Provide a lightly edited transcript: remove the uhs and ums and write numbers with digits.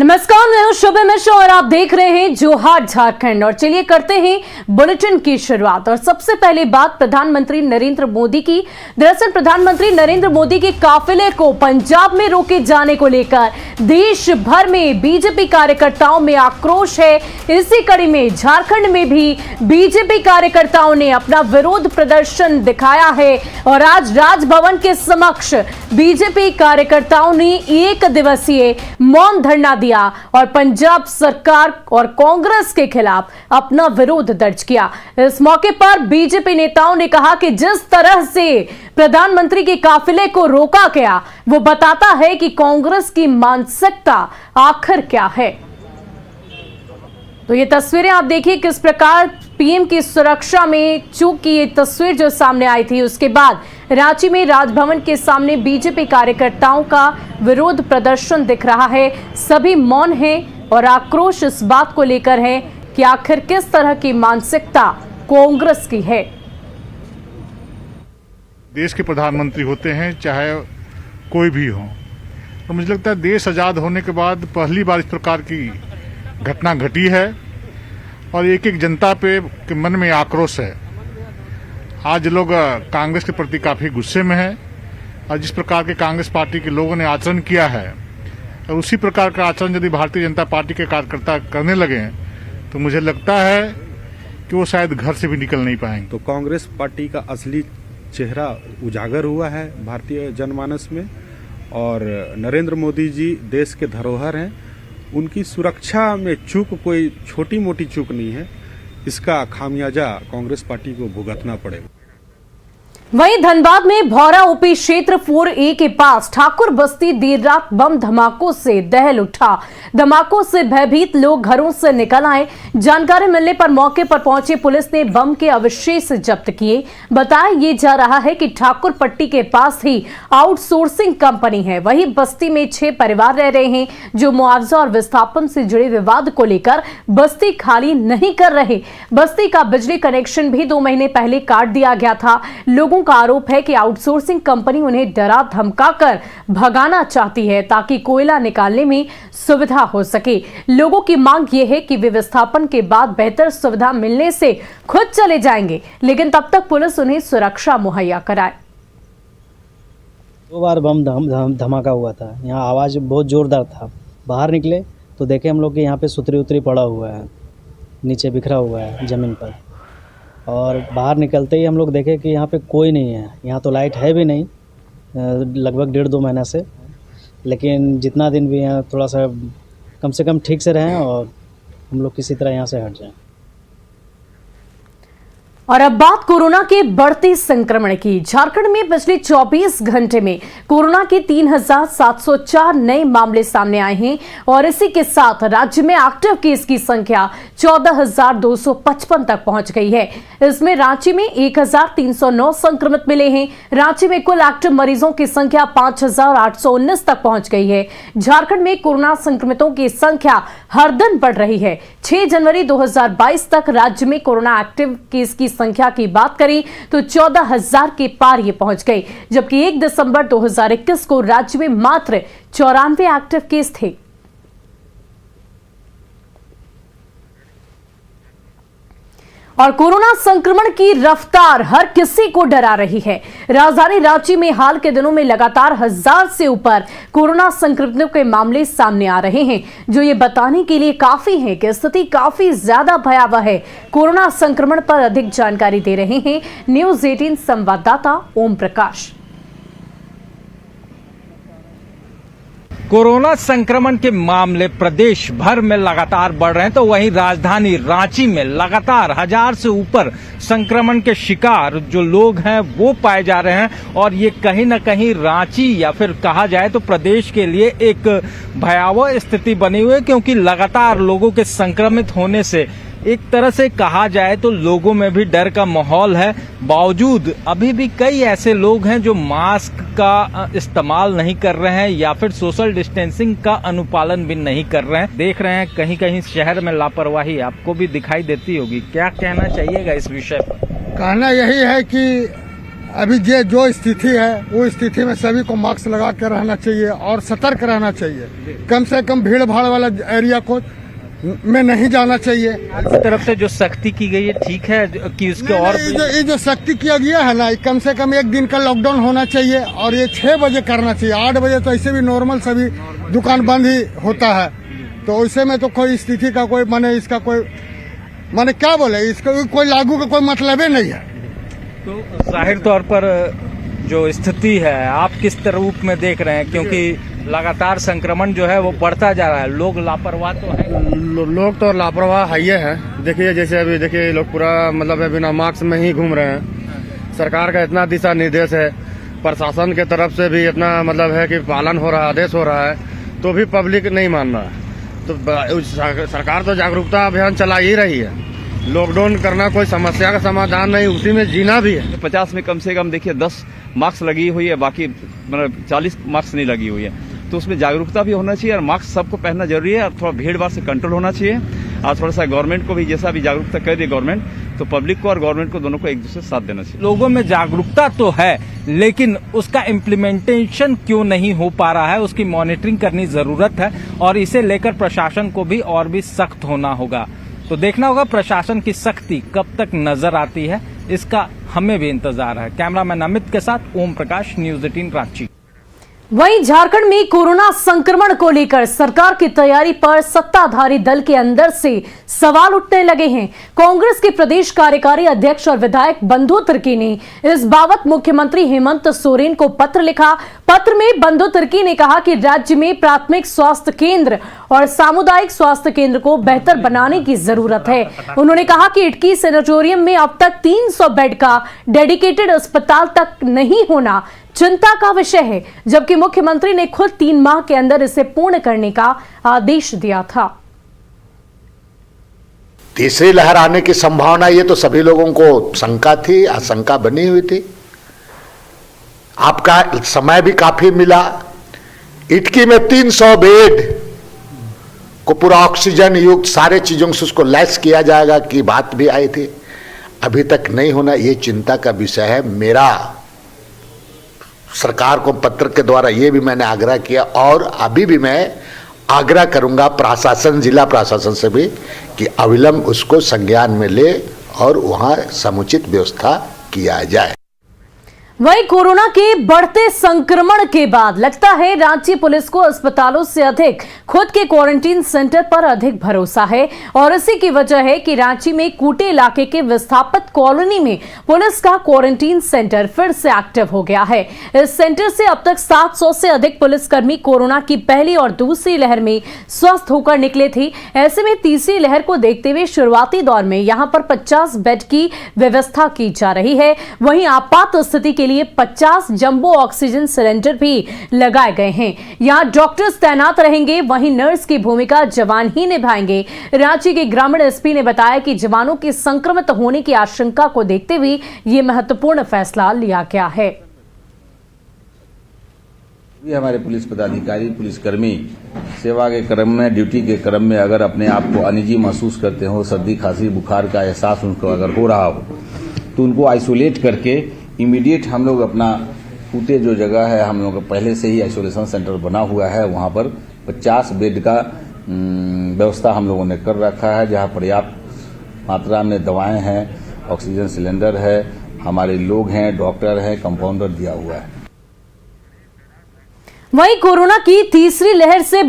नमस्कार, मैं हूं शुभ मिश्र और आप देख रहे हैं जोहार झारखंड। और चलिए करते हैं बुलेटिन की शुरुआत। और सबसे पहले बात प्रधानमंत्री नरेंद्र मोदी की। दरअसल प्रधानमंत्री नरेंद्र मोदी के काफिले को पंजाब में रोके जाने को लेकर देश भर में बीजेपी कार्यकर्ताओं में आक्रोश है। इसी कड़ी में झारखंड में भी बीजेपी कार्यकर्ताओं ने अपना विरोध प्रदर्शन दिखाया है और आज राजभवन के समक्ष बीजेपी कार्यकर्ताओं ने 1 दिवसीय मौन धरना दिया और पंजाब सरकार और कांग्रेस के खिलाफ अपना विरोध दर्ज किया। इस मौके पर बीजेपी नेताओं ने कहा कि जिस तरह से प्रधानमंत्री के काफिले को रोका गया वो बताता है कि कांग्रेस की मानसिकता आखिर क्या है। तो ये तस्वीरें आप देखिए किस प्रकार पीएम की सुरक्षा में चूक की ये तस्वीर जो सामने आई थी। उसके बाद रांची में राजभवन के सामने बीजेपी कार्यकर्ताओं का विरोध प्रदर्शन दिख रहा है। सभी मौन हैं और आक्रोश इस बात को लेकर है कि आखिर किस तरह की मानसिकता कांग्रेस की है। देश के प्रधानमंत्री होते हैं चाहे कोई भी हो, तो मुझे लगता है देश आज़ाद होने के बाद पहली बार इस प्रकार की घटना घटी है और एक एक जनता के मन में आक्रोश है। आज लोग कांग्रेस के प्रति काफ़ी गुस्से में हैं और जिस प्रकार के कांग्रेस पार्टी के लोगों ने आचरण किया है और उसी प्रकार का आचरण यदि भारतीय जनता पार्टी के कार्यकर्ता करने लगे तो मुझे लगता है कि वो शायद घर से भी निकल नहीं पाएंगे। तो कांग्रेस पार्टी का असली चेहरा उजागर हुआ है भारतीय जनमानस में और नरेंद्र मोदी जी देश के धरोहर हैं। उनकी सुरक्षा में चूक कोई छोटी मोटी चूक नहीं है, इसका खामियाजा कांग्रेस पार्टी को भुगतना पड़ेगा। वहीं धनबाद में भौरा ओपी क्षेत्र 4A के पास ठाकुर बस्ती देर रात बम धमाकों से दहल उठा। धमाकों से भयभीत लोग घरों से निकल आए। जानकारी मिलने पर मौके पर पहुंची पुलिस ने बम के अवशेष जब्त किए। बताया ये जा रहा है कि ठाकुर पट्टी के पास ही आउटसोर्सिंग कंपनी है। वहीं बस्ती में 6 परिवार रह रहे हैं जो मुआवजा और विस्थापन से जुड़े विवाद को लेकर बस्ती खाली नहीं कर रहे। बस्ती का बिजली कनेक्शन भी 2 महीने पहले काट दिया गया था। लोगों का आरोप है कि आउटसोर्सिंग कंपनी उन्हें डरा धमकाकर भगाना चाहती है ताकि कोयला निकालने में सुविधा हो सके। लोगों की मांग यह है कि वे विस्थापन के बाद बेहतर सुविधा मिलने से खुद चले जाएंगे, लेकिन तब तक पुलिस उन्हें सुरक्षा मुहैया कराए। 2 बार बम धमाका हुआ था। यहाँ आवाज बहुत जोरदार था। बाहर निकले तो देखे हम लोग के यहाँ पे सुतरी उतरी पड़ा हुआ है, नीचे बिखरा हुआ है जमीन पर। और बाहर निकलते ही हम लोग देखे कि यहाँ पे कोई नहीं है। यहाँ तो लाइट है भी नहीं लगभग 1.5-2 महीना से, लेकिन जितना दिन भी यहाँ थोड़ा सा कम से कम ठीक से रहें और हम लोग किसी तरह यहाँ से हट जाएं। और अब बात कोरोना के बढ़ते संक्रमण की। झारखंड में पिछले 24 घंटे में कोरोना के 3,704 नए मामले सामने आए हैं और इसी के साथ राज्य में एक्टिव केस की संख्या 14,255 तक पहुंच गई है। इसमें रांची में 1,309 संक्रमित मिले हैं। रांची में कुल एक्टिव मरीजों की संख्या 5,819 तक पहुंच गई है। झारखंड में कोरोना संक्रमितों की संख्या हर दिन बढ़ रही है। 6 जनवरी 2022 तक राज्य में कोरोना एक्टिव केस की संख्या की बात करें तो 14,000 के पार ये पहुंच गई, जबकि 1 दिसंबर 2021 को राज्य में मात्र 94 एक्टिव केस थे। और कोरोना संक्रमण की रफ्तार हर किसी को डरा रही है। राजधानी रांची में हाल के दिनों में लगातार 1000 से ऊपर कोरोना संक्रमितों के मामले सामने आ रहे हैं, जो ये बताने के लिए काफी है कि स्थिति काफी ज्यादा भयावह है। कोरोना संक्रमण पर अधिक जानकारी दे रहे हैं न्यूज़ 18 संवाददाता ओम प्रकाश। कोरोना संक्रमण के मामले प्रदेश भर में लगातार बढ़ रहे हैं, तो वहीं राजधानी रांची में लगातार 1000 से ऊपर संक्रमण के शिकार जो लोग हैं वो पाए जा रहे हैं। और ये कहीं न कहीं रांची या फिर कहा जाए तो प्रदेश के लिए एक भयावह स्थिति बनी हुई है, क्योंकि लगातार लोगों के संक्रमित होने से एक तरह से कहा जाए तो लोगों में भी डर का माहौल है। बावजूद अभी भी कई ऐसे लोग हैं जो मास्क का इस्तेमाल नहीं कर रहे हैं या फिर सोशल डिस्टेंसिंग का अनुपालन भी नहीं कर रहे हैं। देख रहे हैं कहीं कहीं शहर में लापरवाही आपको भी दिखाई देती होगी। क्या कहना चाहिएगा इस विषय पर? कहना यही है कि अभी जो स्थिति है वो स्थिति में सभी को मास्क लगा कर रहना चाहिए और सतर्क रहना चाहिए। कम से कम भीड़ भाड़ वाला एरिया को में नहीं जाना चाहिए। इस तरफ से जो सख्ती की गई है ठीक है कि उसके और ये जो सख्ती किया गया है ना, कम से कम एक दिन का लॉकडाउन होना चाहिए और ये 6 बजे करना चाहिए। 8 बजे तो ऐसे भी नॉर्मल सभी दुकान बंद ही होता है, तो ऐसे में तो कोई स्थिति का कोई माने इसका कोई माने क्या बोले, इसका कोई लागू का कोई मतलब ही नहीं है। तो जाहिर तौर पर जो स्थिति है आप किस रूप में देख रहे हैं, क्योंकि लगातार संक्रमण जो है वो बढ़ता जा रहा है, लोग लापरवाह तो है। लोग तो लापरवाह है ही है। देखिए जैसे अभी देखिए लोग पूरा मतलब बिना मास्क में ही घूम रहे हैं। सरकार का इतना दिशा निर्देश है, प्रशासन के तरफ से भी इतना मतलब है कि पालन हो रहा है, आदेश हो रहा है, तो भी पब्लिक नहीं मान रहा है। तो सरकार तो जागरूकता अभियान चला ही रही है। लॉकडाउन करना कोई समस्या का समाधान नहीं, उसी में जीना भी है। 50 में कम से कम देखिए 10 मास्क लगी हुई है, बाकी मतलब 40 मास्क नहीं लगी हुई है, तो उसमें जागरूकता भी होना चाहिए और मास्क सबको पहनना जरूरी है और थोड़ा भीड़ भाड़ से कंट्रोल होना चाहिए। और थोड़ा सा गवर्नमेंट को भी जैसा भी जागरूकता कर दी गवर्नमेंट, तो पब्लिक को और गवर्नमेंट को दोनों को एक दूसरे साथ देना चाहिए। लोगों में जागरूकता तो है लेकिन उसका इम्प्लीमेंटेशन क्यों नहीं हो पा रहा है, उसकी मॉनिटरिंग करनी जरूरत है और इसे लेकर प्रशासन को भी और भी सख्त होना होगा। तो देखना होगा प्रशासन की सख्ती कब तक नजर आती है, इसका हमें भी इंतजार है। कैमरामैन अमित के साथ ओम प्रकाश, न्यूज 18 रांची। वहीं झारखंड में कोरोना संक्रमण को लेकर सरकार की तैयारी पर सत्ताधारी दल के अंदर से सवाल उठने लगे हैं। कांग्रेस के प्रदेश कार्यकारी अध्यक्ष और विधायक बंधु तिर्की ने इस बाबत मुख्यमंत्री हेमंत सोरेन को पत्र लिखा। पत्र में बंधु तिर्की ने कहा कि राज्य में प्राथमिक स्वास्थ्य केंद्र और सामुदायिक स्वास्थ्य केंद्र को बेहतर बनाने की जरूरत है। उन्होंने कहा कि इटकी सेनेटोरियम में अब तक 300 बेड का डेडिकेटेड अस्पताल तक नहीं होना चिंता का विषय है, जबकि मुख्यमंत्री ने खुद 3 माह के अंदर इसे पूर्ण करने का आदेश दिया था। तीसरी लहर आने की संभावना, ये तो सभी लोगों को शंका थी, आशंका बनी हुई थी। आपका समय भी काफी मिला। इटकी में 300 बेड को पूरा ऑक्सीजन युक्त सारे चीजों से उसको लैस किया जाएगा की बात भी आई थी, अभी तक नहीं होना, ये चिंता का विषय है। मेरा सरकार को पत्र के द्वारा ये भी मैंने आग्रह किया और अभी भी मैं आग्रह करूंगा प्रशासन, जिला प्रशासन से भी कि अविलंब उसको संज्ञान में ले और वहां समुचित व्यवस्था किया जाए। वहीं कोरोना के बढ़ते संक्रमण के बाद लगता है रांची पुलिस को अस्पतालों से अधिक खुद के क्वारंटीन सेंटर पर अधिक भरोसा है और इसी की वजह है कि रांची में कूटे इलाके के विस्थापित कॉलोनी में पुलिस का क्वारंटीन सेंटर फिर से एक्टिव हो गया है। इस सेंटर से अब तक 700 से अधिक पुलिसकर्मी कोरोना की पहली और दूसरी लहर में स्वस्थ होकर निकले थे। ऐसे में तीसरी लहर को देखते हुए शुरुआती दौर में यहां पर 50 बेड की व्यवस्था की जा रही है। वहीं आपात स्थिति के लिए 50 जंबो ऑक्सीजन सिलेंडर भी लगाए गए हैं। यहां डॉक्टर्स तैनात रहेंगे, वहीं नर्स की भूमिका जवान ही निभाएंगे। रांची के ग्रामीण एसपी ने बताया कि जवानों के संक्रमित होने की आशंका को देखते हुए यह महत्वपूर्ण फैसला लिया गया है। हमारे पुलिस पदाधिकारी, पुलिसकर्मी सेवा के क्रम में, ड्यूटी के क्रम में अगर अपने आप को अनिजी महसूस करते हो, सर्दी खांसी बुखार का एहसास उनको अगर हो रहा हो, तो उनको आइसोलेट करके इमीडिएट हम लोग अपना कूटे जो जगह है, हम लोग पहले से ही आइसोलेशन सेंटर बना हुआ है, वहां पर 50 बेड का व्यवस्था हम लोगों ने कर रखा है, जहां पर्याप्त मात्रा में दवाएं हैं, ऑक्सीजन सिलेंडर है, हमारे लोग हैं, डॉक्टर हैं, कंपाउंडर दिया हुआ है। वहीं कोरोना की तीसरी लहर से